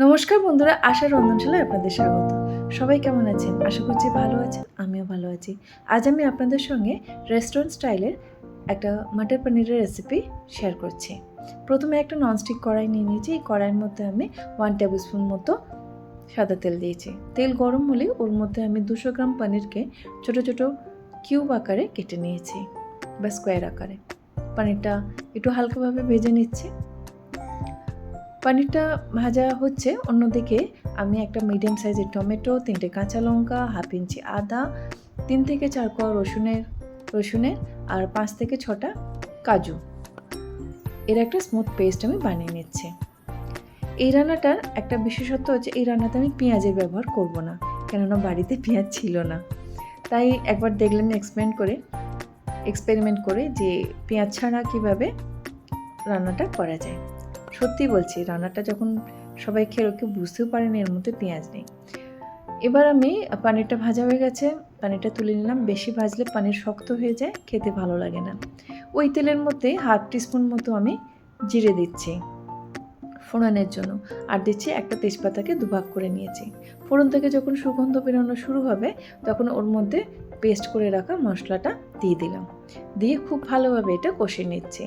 নমস্কার বন্ধুরা, আশার রন্ধনশালায় আপনাদের স্বাগত। সবাই কেমন আছেন? আশা করছি ভালো আছেন, আমিও ভালো আছি। আজ আমি আপনাদের সঙ্গে রেস্টুরেন্ট স্টাইলের একটা মটর পনিরের রেসিপি শেয়ার করছি। প্রথমে একটা ননস্টিক কড়াই নিয়ে নিয়েছি। এই কড়াইয়ের মধ্যে আমি 1 টেবিল স্পুন মতো সাদা তেল দিয়েছি। তেল গরম হলে ওর মধ্যে আমি 200 গ্রাম পনিরকে ছোট ছোট কিউব আকারে কেটে নিয়েছি বা স্কোয়ার আকারে। পনিরটা একটু হালকাভাবে ভেজে নিচ্ছি। পনিরটা ভাজা হচ্ছে, অন্যদিকে আমি একটা মিডিয়াম সাইজের টমেটো, 3টে কাঁচা লঙ্কা, হাফ ইঞ্চি আদা, 3 থেকে 4 কোয়া রসুনের আর 5 থেকে 6টা কাজু, এর একটা স্মুথ পেস্ট আমি বানিয়ে নিচ্ছি। এই রান্নাটার একটা বিশেষত্ব হচ্ছে, এই রান্নাতে আমি পেঁয়াজের ব্যবহার করব না, কেননা বাড়িতে পেঁয়াজ ছিল না। তাই একবার দেখলেন এক্সপেরিমেন্ট করে যে পেঁয়াজ ছাড়া কীভাবে রান্নাটা করা যায়। সত্যি বলছি, রান্নাটা যখন সবাই খেলো কেউ বুঝতেও পারেনি এর মধ্যে পেঁয়াজ নেই। এবার আমি পনিরটা ভাজা হয়ে গেছে, পনিরটা তুলে নিলাম। বেশি ভাজলে পনির শক্ত হয়ে যায়, খেতে ভালো লাগে না। ওই তেলের মধ্যে হাফ টিস্পুন মতো আমি জিরে দিচ্ছি ফোড়নের জন্য, আর দিচ্ছি একটা তেজপাতাকে দুভাগ করে নিয়েছি। ফোড়ন থেকে যখন সুগন্ধ বেরোনো শুরু হবে তখন ওর মধ্যে পেস্ট করে রাখা মশলাটা দিয়ে দিলাম। দিয়ে খুব ভালোভাবে এটা কষিয়ে নিচ্ছি।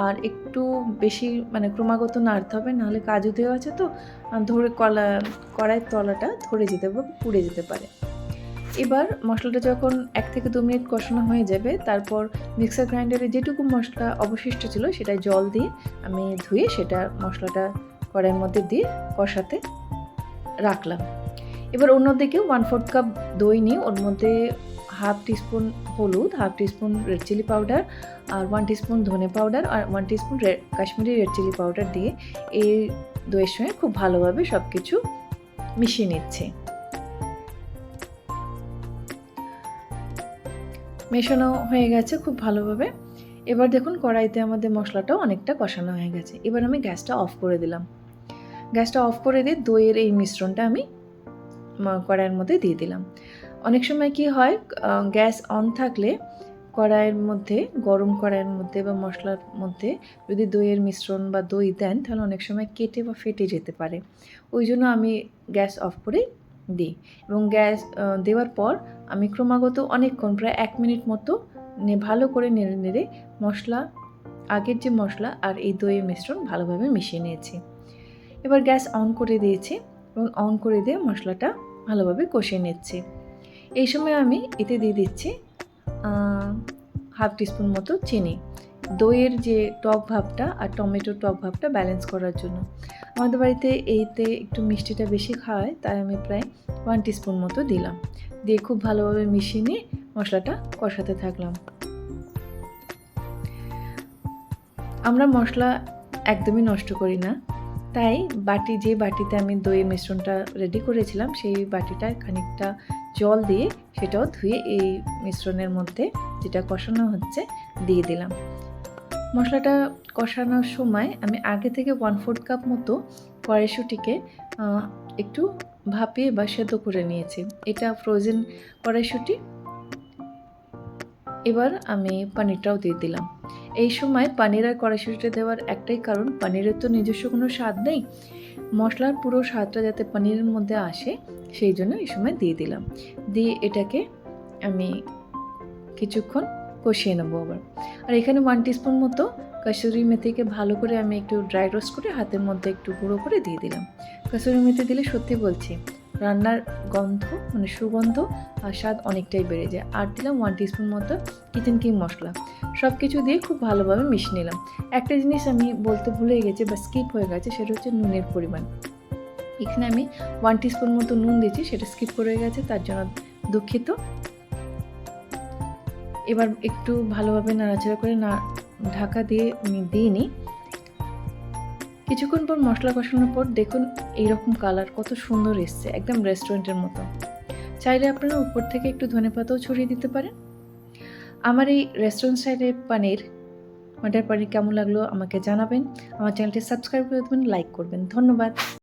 আর একটু বেশি ক্রমাগত নাড়তে হবে, নাহলে কাজু দেওয়া আছে তো ধরে কড়াইয়ের তলাটা ধরে যেতে বা পুড়ে যেতে পারে। এবার মশলাটা যখন 1 থেকে 2 মিনিট কষানো হয়ে যাবে, তারপর মিক্সার গ্রাইন্ডারে যেটুকু মশলা অবশিষ্ট ছিল সেটা জল দিয়ে আমি ধুয়ে সেটা মশলাটা কড়াইয়ের মধ্যে দিয়ে কষাতে রাখলাম। এবার অন্যদিকে 1/4 কাপ দই নিয়ে ওর মধ্যে হাফ টিস্পুন হলুদ, half teaspoon red chilli powder আর 1 টিস্পুন ধনে পাউডার আর 1 teaspoon Kashmiri red chilli powder দিয়ে এই দইয়ের সঙ্গে খুব ভালোভাবে সব কিছু মিশিয়ে নিচ্ছি। মেশানো হয়ে গেছে খুব ভালোভাবে। এবার দেখুন কড়াইতে আমাদের মশলাটাও অনেকটা কষানো হয়ে গেছে। এবার আমি গ্যাসটা অফ করে দিলাম। গ্যাসটা অফ করে দিয়ে দইয়ের এই মিশ্রণটা আমি কড়াইয়ের মধ্যে দিয়ে দিলাম। অনেক সময় কি হয়, গ্যাস অন থাকলে গরম কড়াইয়ের মধ্যে বা মশলার মধ্যে যদি দইয়ের মিশ্রণ বা দই দেন তাহলে অনেক সময় কেটে বা ফেটে যেতে পারে। ওই জন্য আমি গ্যাস অফ করে দিই এবং গ্যাস দেওয়ার পর আমি ক্রমাগত অনেকক্ষণ প্রায় 1 মিনিট মতো ভালো করে নেড়ে নেড়ে আগের যে মশলা আর এই দইয়ের মিশ্রণ ভালোভাবে মিশিয়ে নিয়েছি। এবার গ্যাস অন করে দিয়েছি এবং অন করে দিয়ে মশলাটা ভালোভাবে কষিয়ে নিচ্ছি। এই সময় আমি এতে দিয়ে দিচ্ছি হাফ টিস্পুন মতো চিনি, দইয়ের যে টক ভাবটা আর টমেটোর টক ভাবটা ব্যালেন্স করার জন্য। আমাদের বাড়িতে এইতে একটু মিষ্টিটা বেশি খাওয়ায়, তাই আমি প্রায় 1 টিস্পুন মতো দিলাম। দিয়ে খুব ভালোভাবে মিশিয়ে নিয়ে মশলাটা কষাতে থাকলাম। আমরা মশলা একদমই নষ্ট করি না, তাই যে বাটিতে আমি দইয়ের মিশ্রণটা রেডি করেছিলাম সেই বাটিটায় খানিকটা জল দিয়ে সেটাও ধুয়ে এই মিশ্রণের মধ্যে যেটা কষানো হচ্ছে দিয়ে দিলাম। মশলাটা কষানোর সময় আমি আগে থেকে 1/4 কাপ মতো কড়াইশুঁটিকে একটু ভাপিয়ে বা সেদ্ধ করে নিয়েছি। এটা ফ্রোজেন কড়াইশুঁটি। এবার আমি পনিরটাও দিয়ে দিলাম। এই সময় পনির আর কড়াইশুঁটিটা দেওয়ার একটাই কারণ, পনিরের তো নিজস্ব কোনো স্বাদ নেই, মশলার পুরো স্বাদটা যাতে পনিরের মধ্যে আসে সেই জন্য এই সময় দিয়ে দিলাম। দিয়ে এটাকে আমি কিছুক্ষণ কষিয়ে নেবো আবার। আর এখানে 1 টিস্পুন মতো কসুরি মেথিকে ভালো করে আমি একটু ড্রাই রোস্ট করে হাতের মধ্যে একটু গুঁড়ো করে দিয়ে দিলাম। কসুরি মেথি দিলে সত্যি বলছি রান্নার সুগন্ধ আর স্বাদ অনেকটাই বেড়ে যায়। আর দিলাম 1 টিস্পুন মতো কিচেন কিং মশলা। সব কিছু দিয়ে খুব ভালোভাবে মিশিয়ে নিলাম। একটা জিনিস আমি বলতে ভুলে গেছি বা স্কিপ হয়ে গেছে, সেটা হচ্ছে নুনের পরিমাণ। এখানে আমি 1 টিস্পুন মতো নুন দিয়েছি, সেটা স্কিপ করে গেছে, তার জন্য দুঃখিত। এবার একটু ভালোভাবে নাড়াচাড়া করে ঢাকা দিয়ে আমি দিয়ে নিই। কিছুক্ষণ পর মশলা কষানোর পর দেখুন এইরকম কালার কত সুন্দর এসছে, একদম রেস্টুরেন্টের মতো। চাইলে আপনারা উপর থেকে একটু ধনেপাতাও ছড়িয়ে দিতে পারেন। আমার এই রেস্টুরেন্ট স্টাইলের মটর পনির কেমন লাগলো আমাকে জানাবেন। আমার চ্যানেলটি সাবস্ক্রাইব করে দেবেন, লাইক করবেন। ধন্যবাদ।